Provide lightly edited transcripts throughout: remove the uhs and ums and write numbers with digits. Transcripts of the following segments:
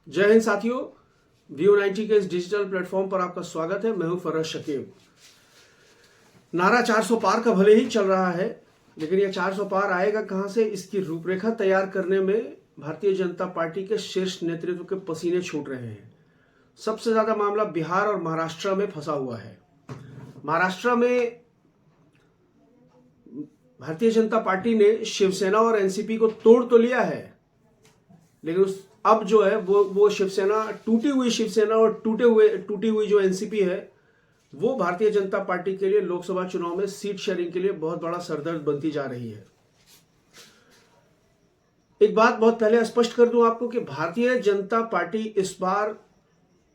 जय हिंद साथियों, View90 के इस डिजिटल प्लेटफॉर्म पर आपका स्वागत है। मैं हूं फरहद शकीब। नारा 400 पार का भले ही चल रहा है, लेकिन यह 400 पार आएगा कहां से, इसकी रूपरेखा तैयार करने में भारतीय जनता पार्टी के शीर्ष नेतृत्व के पसीने छूट रहे हैं। सबसे ज्यादा मामला बिहार और महाराष्ट्र में फंसा हुआ है। महाराष्ट्र में भारतीय जनता पार्टी ने शिवसेना और एनसीपी को तोड़ तो लिया है, लेकिन अब जो है वो शिवसेना, टूटी हुई शिवसेना और टूटी हुई जो एनसीपी है, वो भारतीय जनता पार्टी के लिए लोकसभा चुनाव में सीट शेयरिंग के लिए बहुत बड़ा सरदर्द बनती जा रही है। एक बात बहुत पहले स्पष्ट कर दूं आपको कि भारतीय जनता पार्टी इस बार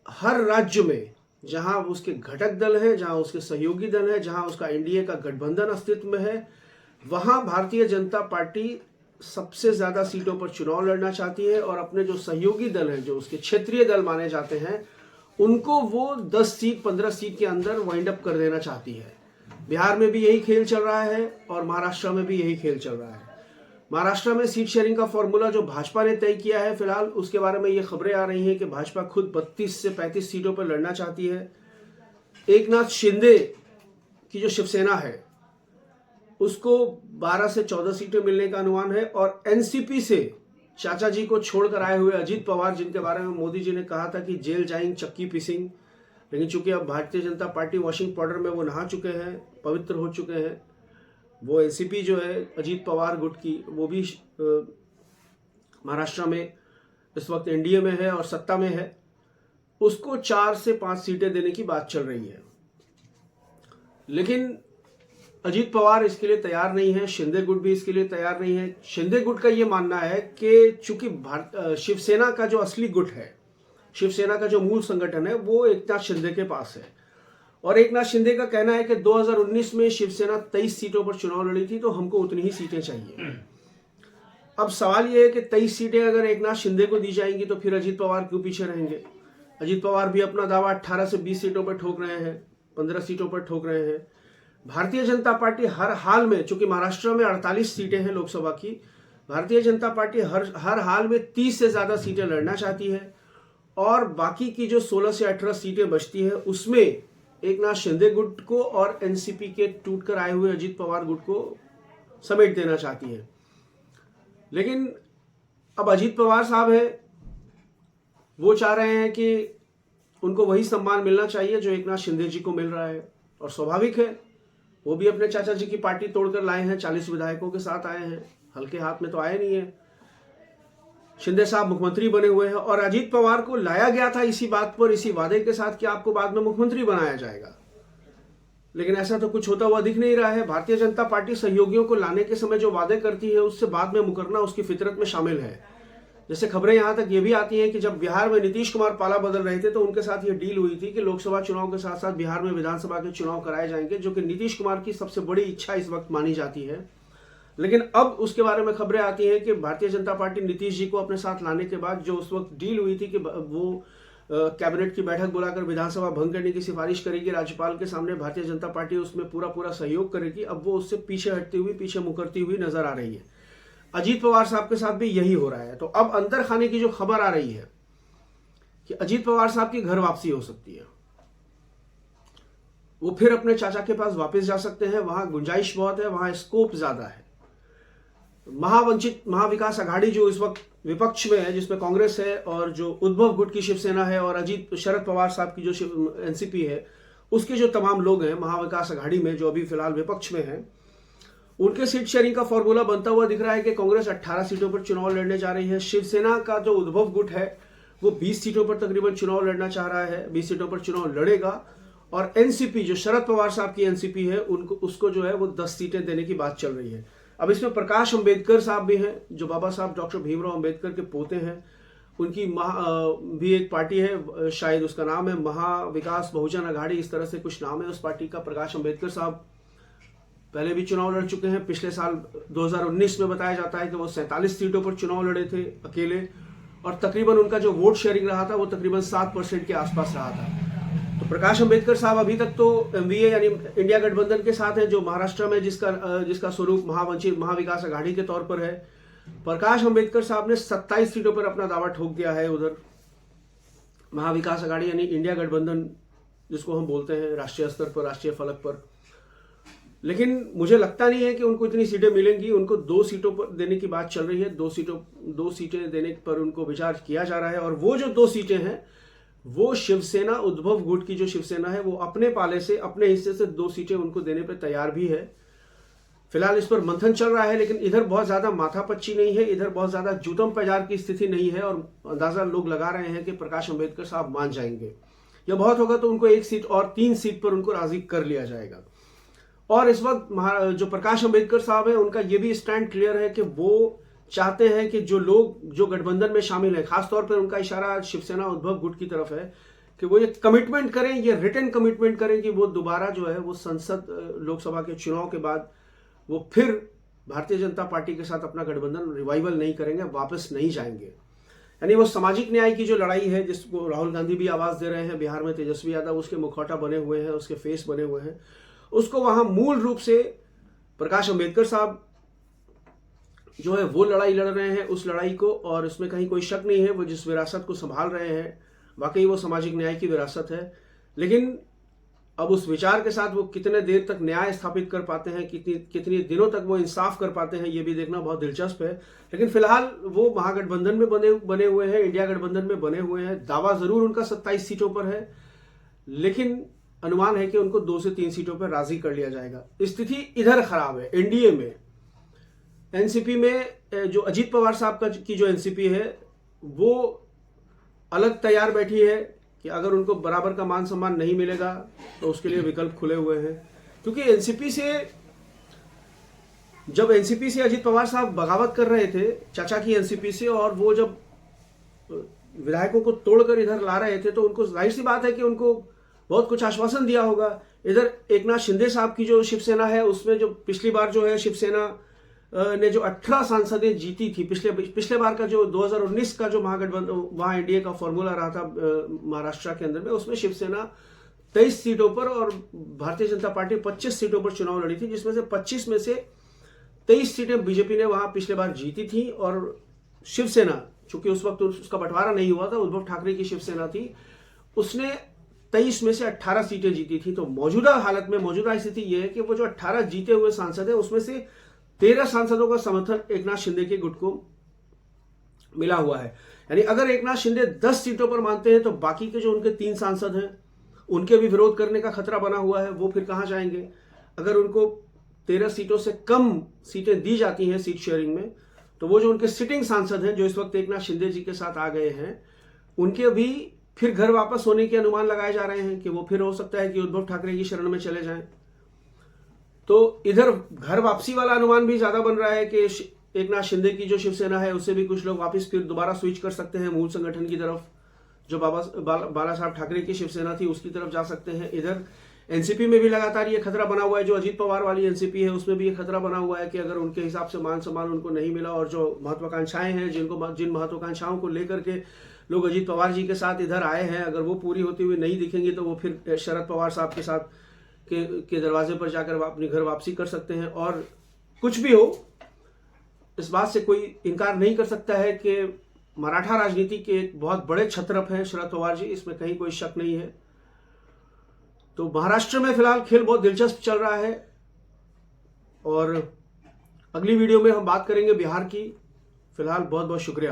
हर राज्य में, जहां उसके घटक दल है, जहां उसके सहयोगी दल है, जहां उसका एनडीए का गठबंधन अस्तित्व में है, वहां भारतीय जनता पार्टी सबसे ज्यादा सीटों पर चुनाव लड़ना चाहती है और अपने जो सहयोगी दल हैं, जो उसके क्षेत्रीय दल माने जाते हैं, उनको वो 10 सीट 15 सीट के अंदर वाइंड अप कर देना चाहती है। बिहार में भी यही खेल चल रहा है और महाराष्ट्र में भी यही खेल चल रहा है। महाराष्ट्र में सीट शेयरिंग का फॉर्मूला जो भाजपा ने तय किया है फिलहाल, उसके बारे में ये खबरें आ रही हैं कि भाजपा खुद 32 से 35 सीटों पर लड़ना चाहती है। एकनाथ शिंदे की जो शिवसेना है उसको 12 से 14 सीटें मिलने का अनुमान है और एनसीपी से चाचा जी को छोड़कर आए हुए अजीत पवार, जिनके बारे में मोदी जी ने कहा था कि जेल जाएंगे चक्की पीसिंग, लेकिन चूंकि अब Bharatiya Janata party washing powder में वो नहा चुके हैं, पवित्र हो चुके हैं, वो एनसीपी जो है अजीत पवार गुट की, वो भी महाराष्ट्र में इस वक्त एनडीए में है और सत्ता में है, उसको 4 से 5 सीटें देने की बात चल रही है। लेकिन अजीत पवार इसके लिए तैयार नहीं है, शिंदे गुट भी इसके लिए तैयार नहीं है। शिंदे गुट का ये मानना है कि चूंकि शिवसेना का जो असली गुट है, शिवसेना का जो मूल संगठन है, वो एकनाथ शिंदे के पास है और एकनाथ शिंदे का कहना है कि 2019 में शिवसेना 23 सीटों पर चुनाव लड़ी थी, तो हमको उतनी ही सीटें चाहिए। अब सवाल यह है कि 23 सीटें अगर एकनाथ शिंदे को दी जाएंगी तो फिर अजीत पवार क्यों पीछे रहेंगे? अजीत पवार भी अपना दावा 18 से 20 सीटों पर ठोक रहे हैं, 15 सीटों पर ठोक रहे हैं। भारतीय जनता पार्टी हर हाल में, चूंकि महाराष्ट्र में 48 सीटें हैं लोकसभा की, भारतीय जनता पार्टी हर हाल में 30 से ज्यादा सीटें लड़ना चाहती है और बाकी की जो 16 से 18 सीटें बचती है उसमें एकनाथ शिंदे गुट को और एनसीपी के टूटकर आए हुए अजीत पवार गुट को समेट देना चाहती है। लेकिन अब अजीत पवार साहब है, वो चाह रहे हैं कि उनको वही सम्मान मिलना चाहिए जो एकनाथ शिंदे जी को मिल रहा है, और स्वाभाविक है, वो भी अपने चाचा जी की पार्टी तोड़कर लाए हैं, 40 विधायकों के साथ आए हैं, हल्के हाथ में तो आए नहीं है। शिंदे साहब मुख्यमंत्री बने हुए हैं और अजीत पवार को लाया गया था इसी बात पर, इसी वादे के साथ कि आपको बाद में मुख्यमंत्री बनाया जाएगा, लेकिन ऐसा तो कुछ होता हुआ दिख नहीं रहा है। भारतीय जनता पार्टी सहयोगियों को लाने के समय जो वादे करती है उससे बाद में मुकरना उसकी फितरत में शामिल है। जैसे खबरें यहां तक ये भी आती हैं कि जब बिहार में नीतीश कुमार पाला बदल रहे थे तो उनके साथ ये डील हुई थी कि लोकसभा चुनाव के साथ साथ बिहार में विधानसभा के चुनाव कराए जाएंगे, जो कि नीतीश कुमार की सबसे बड़ी इच्छा इस वक्त मानी जाती है। लेकिन अब उसके बारे में खबरें आती हैं कि भारतीय जनता पार्टी नीतीश जी को अपने साथ लाने के बाद जो उस वक्त डील हुई थी कि वो कैबिनेट की बैठक बुलाकर विधानसभा भंग करने की सिफारिश करेगी राज्यपाल के सामने, भारतीय जनता पार्टी उसमें पूरा सहयोग करेगी, अब वो उससे पीछे हटती हुई, पीछे मुकरती हुई नजर आ रही है। अजीत पवार साहब के साथ भी यही हो रहा है। तो अब अंदर खाने की जो खबर आ रही है कि अजीत पवार साहब की घर वापसी हो सकती है, वो फिर अपने चाचा के पास वापस जा सकते हैं, वहां गुंजाइश बहुत है, वहां स्कोप ज्यादा है। महावंचित महाविकास आघाड़ी जो इस वक्त विपक्ष में है, जिसमें कांग्रेस है और जो उद्धव गुट की शिवसेना है और शरद पवार साहब की जो एनसीपी है, उसके जो तमाम लोग हैं महाविकास आघाड़ी में जो अभी फिलहाल विपक्ष में है, उनके सीट शेयरिंग का फॉर्मूला बनता हुआ दिख रहा है कि कांग्रेस 18 सीटों पर चुनाव लड़ने जा रही है। शिवसेना का जो उद्धव गुट है वो 20 सीटों पर तकरीबन चुनाव लड़ना चाह रहा है, 20 सीटों पर चुनाव लड़ेगा और एनसीपी जो शरद पवार साहब की एनसीपी है उसको जो है वो 10 सीटें देने की बात चल रही है। अब इसमें प्रकाश अंबेडकर साहब भी हैं, जो बाबा साहब डॉक्टर भीमराव अंबेडकर के पोते हैं, उनकी भी एक पार्टी है, शायद उसका नाम है महाविकास बहुजन आघाड़ी, इस तरह से कुछ नाम है उस पार्टी का। प्रकाश अंबेडकर साहब पहले भी चुनाव लड़ चुके हैं, पिछले साल 2019 में बताया जाता है कि वो 47 सीटों पर चुनाव लड़े थे अकेले और तकरीबन उनका जो वोट शेयरिंग रहा था वो तकरीबन 7% के आसपास रहा था। तो प्रकाश अंबेडकर साहब अभी तक तो एमवीए यानी इंडिया गठबंधन के साथ हैं, जो महाराष्ट्र में जिसका स्वरूप महावंचित महाविकास आघाड़ी के तौर पर है। प्रकाश अंबेडकर साहब ने 27 सीटों पर अपना दावा ठोक दिया है उधर महाविकास आघाड़ी यानी इंडिया गठबंधन जिसको हम बोलते हैं राष्ट्रीय स्तर पर, राष्ट्रीय फलक पर। लेकिन मुझे लगता नहीं है कि उनको इतनी सीटें मिलेंगी। उनको 2 सीटों पर देने की बात चल रही है, 2 सीटें देने पर उनको विचार किया जा रहा है। और वो जो 2 सीटें हैं वो शिवसेना, उद्धव गुट की जो शिवसेना है वो अपने पाले से, अपने हिस्से से 2 सीटें उनको देने पर तैयार भी है। फिलहाल इस पर मंथन चल रहा है, लेकिन इधर बहुत ज्यादा माथापच्ची नहीं है, इधर बहुत ज्यादा जूतम पैजार की स्थिति नहीं है। और अंदाजा लोग लगा रहे हैं कि प्रकाश अंबेडकर साहब मान जाएंगे, या बहुत होगा तो उनको 1 सीट और 3 सीट पर उनको राजी कर लिया जाएगा। और इस वक्त जो प्रकाश अंबेडकर साहब है उनका ये भी स्टैंड क्लियर है कि वो चाहते हैं कि जो लोग जो गठबंधन में शामिल है, खासतौर पर उनका इशारा शिवसेना उद्धव गुट की तरफ है कि वो ये कमिटमेंट करें, ये रिटन कमिटमेंट करें कि वो दोबारा जो है वो संसद लोकसभा के चुनाव के बाद वो फिर भारतीय जनता पार्टी के साथ अपना गठबंधन रिवाइवल नहीं करेंगे, वापस नहीं जाएंगे। यानी वो सामाजिक न्याय की जो लड़ाई है जिसको राहुल गांधी भी आवाज दे रहे हैं, बिहार में तेजस्वी यादव उसके मुखौटा बने हुए हैं, उसके फेस बने हुए हैं, उसको वहां मूल रूप से प्रकाश अंबेडकर साहब जो है वो लड़ाई लड़ रहे हैं, उस लड़ाई को। और इसमें कहीं कोई शक नहीं है, वो जिस विरासत को संभाल रहे हैं वाकई वो सामाजिक न्याय की विरासत है। लेकिन अब उस विचार के साथ वो कितने देर तक न्याय स्थापित कर पाते हैं, कितनी दिनों तक वो इंसाफ कर पाते हैं, ये भी देखना बहुत दिलचस्प है। लेकिन फिलहाल वो महागठबंधन में बने हुए हैं, इंडिया गठबंधन में बने हुए हैं। दावा जरूर उनका 27 सीटों पर है, लेकिन अनुमान है कि उनको 2 से 3 सीटों पर राजी कर लिया जाएगा। स्थिति इधर खराब है एनडीए में। एनसीपी में जो अजीत पवार साहब की जो एनसीपी है वो अलग तैयार बैठी है कि अगर उनको बराबर का मान सम्मान नहीं मिलेगा तो उसके लिए विकल्प खुले हुए हैं। क्योंकि जब एनसीपी से अजीत पवार साहब बगावत कर रहे थे चाचा की एनसीपी से, और वो जब विधायकों को तोड़कर इधर ला रहे थे तो उनको जाहिर सी बात है कि उनको बहुत कुछ आश्वासन दिया होगा। इधर एकनाथ शिंदे साहब की जो शिवसेना है उसमें जो पिछली बार जो है शिवसेना ने जो 18 सांसदें जीती थी, पिछले बार का जो 2019 का जो महागठबंधन वहां एनडीए का फॉर्मूला रहा था महाराष्ट्र के अंदर में, उसमें शिवसेना 23 सीटों पर और भारतीय जनता पार्टी 25 सीटों पर चुनाव लड़ी थी, जिसमें से 25 में से 23 सीटें बीजेपी ने वहां पिछले बार जीती थी। और शिवसेना, चूंकि उस वक्त उसका बंटवारा नहीं हुआ था, उद्धव ठाकरे की शिवसेना थी, उसने 23 में से 18 सीटें जीती थी। तो मौजूदा हालत में, मौजूदा स्थिति यह है कि वो जो 18 जीते हुए सांसद है उसमें से 13 सांसदों का समर्थन एकनाथ शिंदे के गुट को मिला हुआ है। यानी अगर एकनाथ शिंदे 10 सीटों पर मानते हैं तो बाकी के जो उनके 3 सांसद हैं उनके भी विरोध करने का खतरा बना हुआ है, वो फिर कहां जाएंगे। अगर उनको 13 सीटों से कम सीटें दी जाती हैं सीट शेयरिंग में, तो वो जो उनके सिटिंग सांसद हैं जो इस वक्त एकनाथ शिंदे जी के साथ आ गए हैं, उनके भी फिर घर वापस होने के अनुमान लगाए जा रहे हैं कि वो फिर हो सकता है कि उद्धव ठाकरे की शरण में चले जाएं। तो इधर घर वापसी वाला अनुमान भी ज्यादा बन रहा है कि एकनाथ शिंदे की जो शिवसेना है उससे भी कुछ लोग वापस फिर दोबारा स्विच कर सकते हैं मूल संगठन की तरफ, जो बाला साहब ठाकरे की शिवसेना थी उसकी तरफ जा सकते हैं। इधर एनसीपी में भी लगातार ये खतरा बना हुआ है, जो अजीत पवार वाली एनसीपी है उसमें भी ये खतरा बना हुआ है कि अगर उनके हिसाब से मान सम्मान उनको नहीं मिला और जो महत्वाकांक्षाएं हैं जिन महत्वाकांक्षाओं को लेकर के लोग अजीत पवार जी के साथ इधर आए हैं, अगर वो पूरी होती हुई नहीं दिखेंगी तो वो फिर शरद पवार साहब के साथ के दरवाजे पर जाकर अपनी घर वापसी कर सकते हैं। और कुछ भी हो, इस बात से कोई इनकार नहीं कर सकता है कि मराठा राजनीति के एक बहुत बड़े छत्रप हैं शरद पवार जी, इसमें कहीं कोई शक नहीं है। तो महाराष्ट्र में फिलहाल खेल बहुत दिलचस्प चल रहा है और अगली वीडियो में हम बात करेंगे बिहार की। फिलहाल बहुत बहुत शुक्रिया।